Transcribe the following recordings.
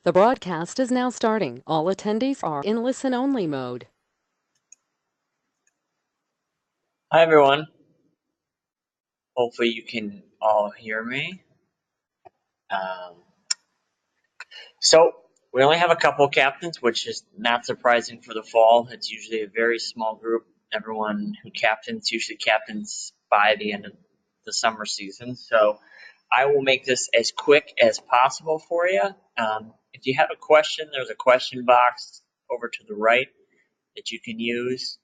The broadcast is now starting. All attendees are in listen-only mode. Hi everyone. Hopefully you can all hear me. So we only have a couple captains, which is not surprising for the fall. It's usually a very small group. Everyone who captains usually captains by the end of the summer season. So I will make this as quick as possible for you. If you have a question, there's a question box over to the right that you can use.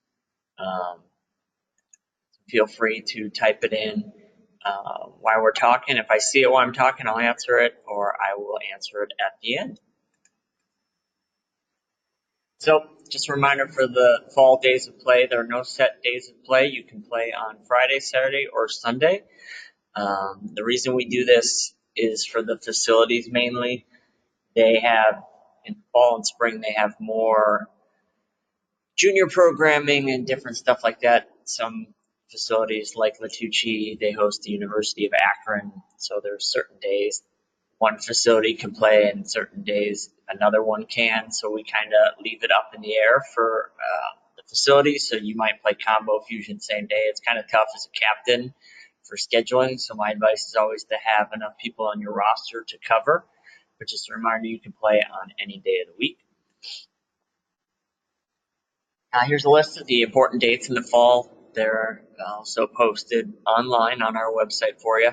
Feel free to type it in while we're talking. If I see it while I'm talking, I'll answer it, or I will answer it at the end. So, just a reminder for the fall days of play, there are no set days of play. You can play on Friday, Saturday, or Sunday. The reason we do this is for the facilities mainly. They have, in fall and spring, they have more junior programming and different stuff like that. Some facilities like Latucci, they host the University of Akron, so there's certain days one facility can play and certain days another one can, so we kind of leave it up in the air for the facilities. So you might play combo fusion same day. It's kind of tough as a captain for scheduling, so my advice is always to have enough people on your roster to cover, but just a reminder, you can play on any day of the week. Here's a list of the important dates in the fall. They're also posted online on our website for you.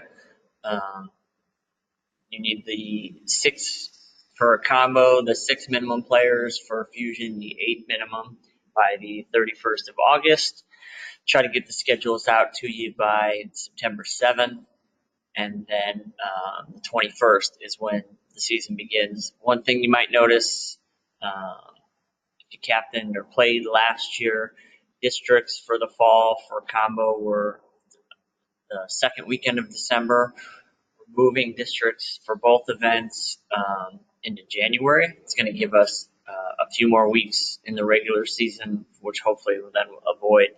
You need the 6 for a combo, the 6 minimum players for fusion, the 8 minimum by the 31st of August. Try to get the schedules out to you by September 7th, and then the 21st is when the season begins. One thing you might notice, if you captained or played last year, districts for the fall for combo were the second weekend of December. We're moving districts for both events into January. It's going to give us a few more weeks in the regular season, which hopefully will then avoid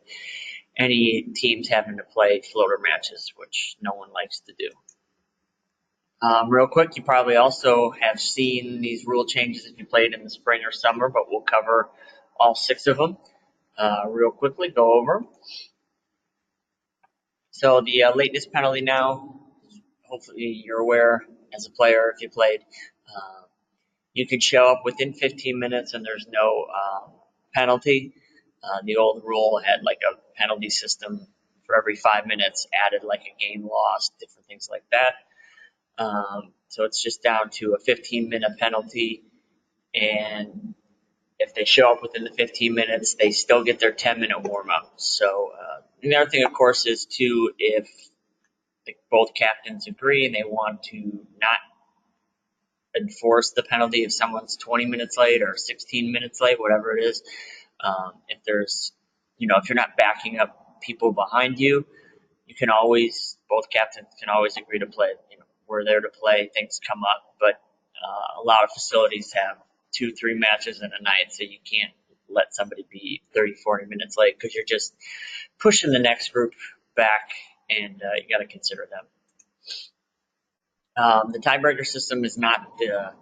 any teams having to play floater matches, which no one likes to do. Real quick, you probably also have seen these rule changes if you played in the spring or summer, but we'll cover all 6 of them real quickly, go over. So the lateness penalty now, hopefully you're aware as a player if you played, you could show up within 15 minutes and there's no penalty. The old rule had like a penalty system for every 5 minutes, added like a game lost, different things like that. So it's just down to a 15-minute penalty, and if they show up within the 15 minutes, they still get their 10-minute warm-up. So the other thing, of course, is too, if both captains agree and they want to not enforce the penalty if someone's 20 minutes late or 16 minutes late, whatever it is, if there's, if you're not backing up people behind you, you can always, both captains can always agree to play. We're there to play, things come up, but a lot of facilities have 2-3 matches in a night, so you can't let somebody be 30-40 minutes late because you're just pushing the next group back, and you got to consider them. The tiebreaker system is not the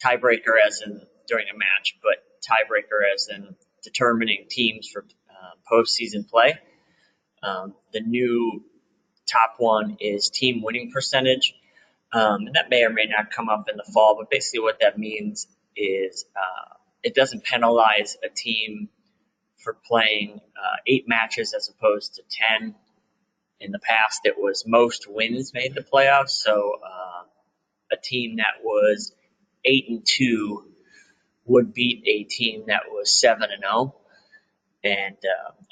tiebreaker as in during a match, but tiebreaker as in determining teams for postseason play. The new top one is team winning percentage. And that may or may not come up in the fall, but basically what that means is it doesn't penalize a team for playing 8 matches as opposed to 10. In the past, it was most wins made the playoffs, so a team that was 8-2 would beat a team that was 7-0, and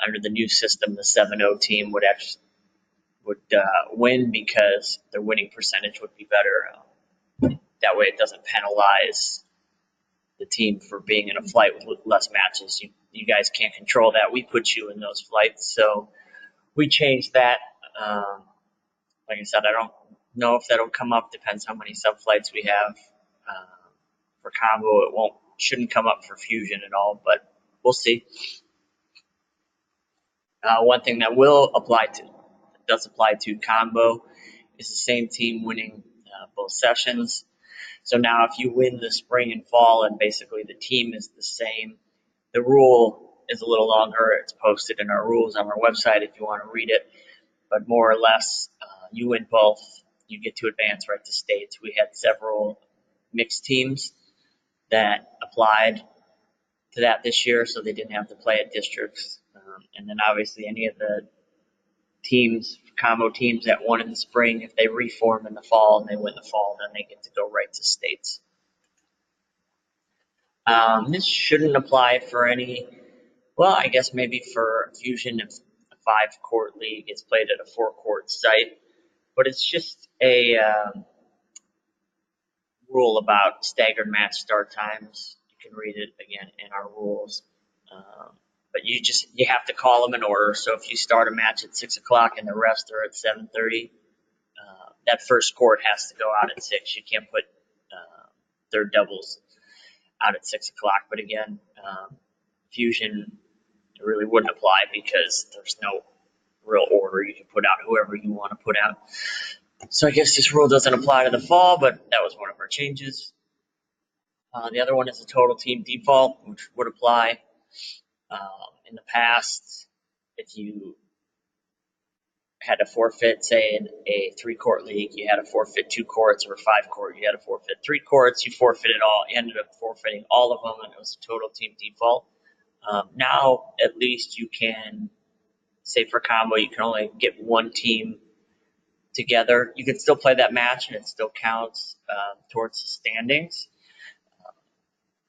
under the new system, the 7-0 team would win because their winning percentage would be better. That way it doesn't penalize the team for being in a flight with less matches. You guys can't control that. We put you in those flights, so we changed that. Like I said, I don't know if that'll come up. Depends how many sub-flights we have. For combo, it shouldn't come up for fusion at all, but we'll see. One thing that does apply to combo is the same team winning both sessions. So now if you win the spring and fall and basically the team is the same, the rule is a little longer. It's posted in our rules on our website if you want to read it. But more or less, you win both, you get to advance right to states. We had several mixed teams that applied to that this year, so they didn't have to play at districts. And then obviously any of the teams, combo teams that won in the spring, if they reform in the fall and they win the fall, then they get to go right to states. This shouldn't apply for any, well, I guess maybe for Fusion if a 5-court league is played at a 4-court site, but it's just a rule about staggered match start times. You can read it again in our rules. But you have to call them in order. So if you start a match at 6 o'clock and the rest are at 7:30, that first court has to go out at 6. You can't put third doubles out at 6 o'clock. But again, Fusion really wouldn't apply because there's no real order. You can put out whoever you want to put out. So I guess this rule doesn't apply to the fall, but that was one of our changes. The other one is a total team default, which would apply. In the past, if you had to forfeit, say, in a 3-court league, you had to forfeit 2 courts, or a 5-court, you had to forfeit 3 courts, you forfeited all, you ended up forfeiting all of them, and it was a total team default. Now, at least you can, say for combo, you can only get one team together. You can still play that match, and it still counts towards the standings.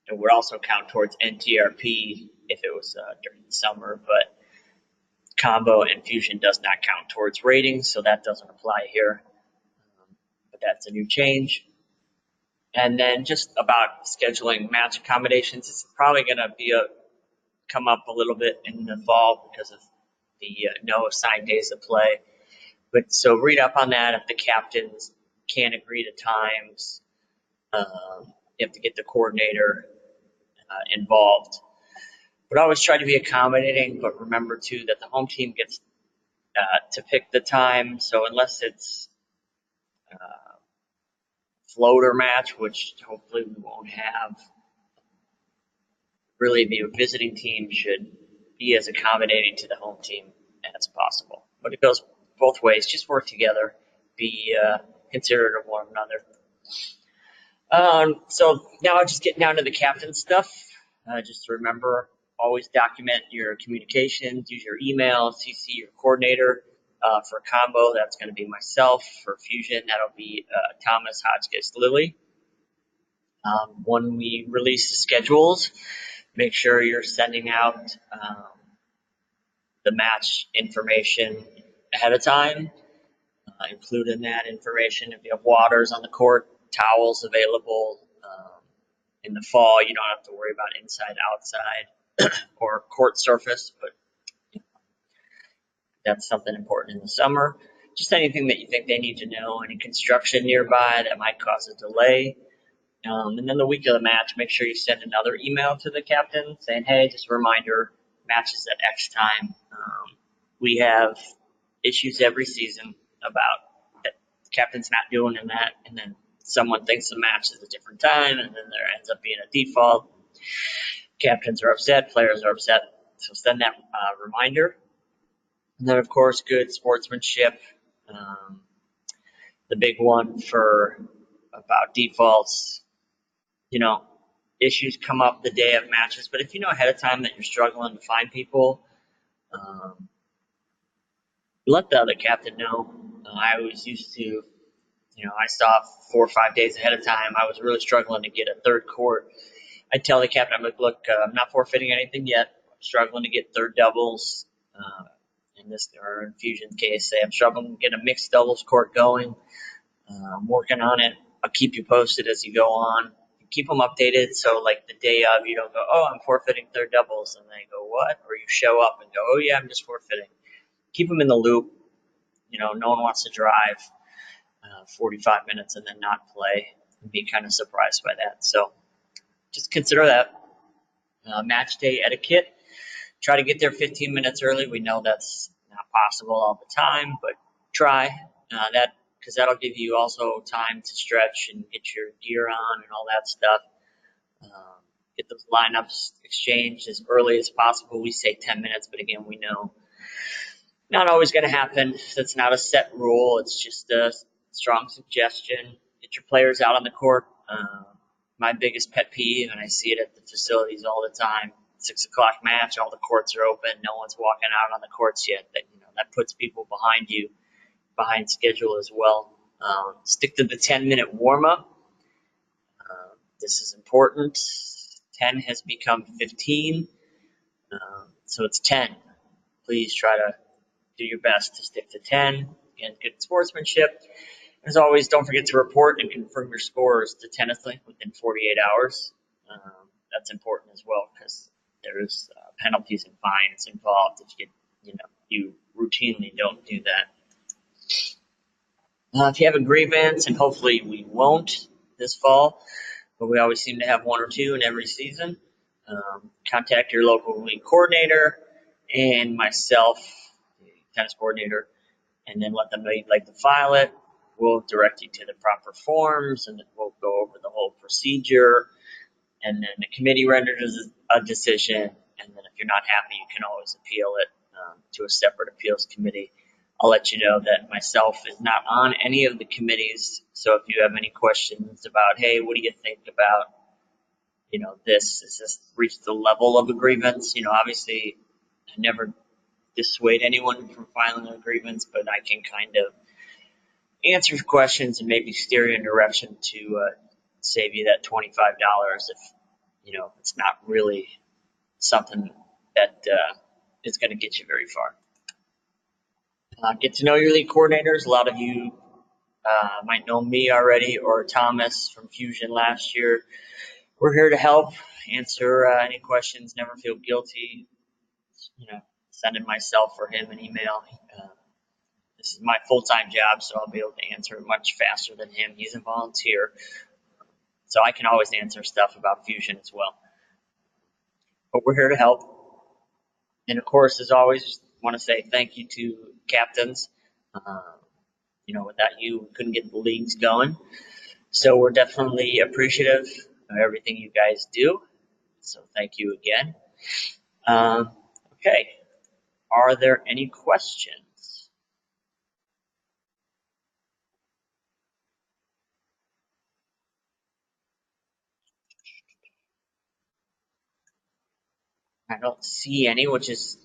It would also count towards NTRP if it was during the summer, but combo and fusion does not count towards ratings, so that doesn't apply here. But that's a new change. And then just about scheduling match accommodations, it's probably going to be come up a little bit in the fall because of the no assigned days of play. But so read up on that. If the captains can't agree to times, you have to get the coordinator involved. But always try to be accommodating, but remember too that the home team gets to pick the time. So unless it's floater match, which hopefully we won't have, really the visiting team should be as accommodating to the home team as possible. But it goes both ways. Just work together. Be considerate of one another. So now I'm just getting down to the captain stuff. Just remember, always document your communications. Use your email. CC your coordinator. For combo, that's going to be myself. For fusion, that'll be Thomas Hotchkiss Lilly. When we release the schedules, make sure you're sending out the match information ahead of time. Include in that information if you have waters on the court, towels available. In the fall, you don't have to worry about inside, outside, or court surface, but that's something important in the summer. Just anything that you think they need to know, any construction nearby that might cause a delay. And then the week of the match, make sure you send another email to the captain saying, hey, just a reminder, match is at X time. We have issues every season about that captain's not doing in that, and then someone thinks the match is a different time, and then there ends up being a default. Captains are upset, players are upset, so send that reminder. And then, of course, good sportsmanship. The big one for about defaults, issues come up the day of matches, but if you know ahead of time that you're struggling to find people, let the other captain know. I always used to, I saw 4 or 5 days ahead of time. I was really struggling to get a third court. I'd tell the captain, I'm like, look, I'm not forfeiting anything yet. I'm struggling to get third doubles. In this or in fusion case, say I'm struggling to get a mixed doubles court going. I'm working on it. I'll keep you posted as you go on. Keep them updated so like the day of you don't go, oh, I'm forfeiting third doubles, and they go, what? Or you show up and go, oh yeah, I'm just forfeiting. Keep them in the loop. No one wants to drive 45 minutes and then not play and be kind of surprised by that. So just consider that. Match day etiquette. Try to get there 15 minutes early. We know that's not possible all the time, but try. That because that'll give you also time to stretch and get your gear on and all that stuff. Get those lineups exchanged as early as possible. We say 10 minutes, but again, we know not always going to happen. That's not a set rule. It's just a strong suggestion. Get your players out on the court. My biggest pet peeve, and I see it at the facilities all the time, 6 o'clock match, all the courts are open, no one's walking out on the courts yet. That puts people behind you, behind schedule as well. Stick to the 10-minute warm up. This is important. 10 has become 15, so it's 10. Please try to do your best to stick to 10. Again, good sportsmanship. As always, don't forget to report and confirm your scores to Tennislink within 48 hours. That's important as well because there's penalties and fines involved if you routinely don't do that. If you have a grievance, and hopefully we won't this fall, but we always seem to have one or two in every season, contact your local league coordinator and myself, the tennis coordinator, and then let them know you'd like to file it. We'll direct you to the proper forms, and then we'll go over the whole procedure. And then the committee renders a decision, and then if you're not happy, you can always appeal it to a separate appeals committee. I'll let you know that myself is not on any of the committees, so if you have any questions about, hey, what do you think about, this? Has this reached the level of a grievance? Obviously, I never dissuade anyone from filing a grievance, but I can kind of answer questions and maybe steer you in a direction to save you that $25 if it's not really something that is going to get you very far. Get to know your league coordinators. A lot of you might know me already or Thomas from Fusion last year. We're here to help answer any questions. Never feel guilty, sending myself or him an email. This is my full-time job, so I'll be able to answer it much faster than him. He's a volunteer, so I can always answer stuff about Fusion as well. But we're here to help. And of course, as always, want to say thank you to captains. Without you, we couldn't get the leagues going. So we're definitely appreciative of everything you guys do. So thank you again. Okay. Are there any questions? I don't see any, which is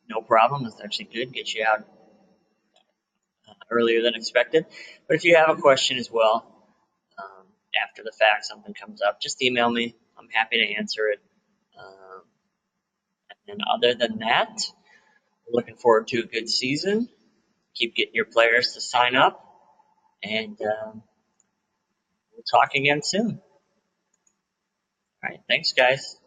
no problem. It's actually good. Get you out earlier than expected. But if you have a question as well, after the fact, something comes up, just email me. I'm happy to answer it. And other than that, looking forward to a good season. Keep getting your players to sign up, and we'll talk again soon. All right, thanks, guys.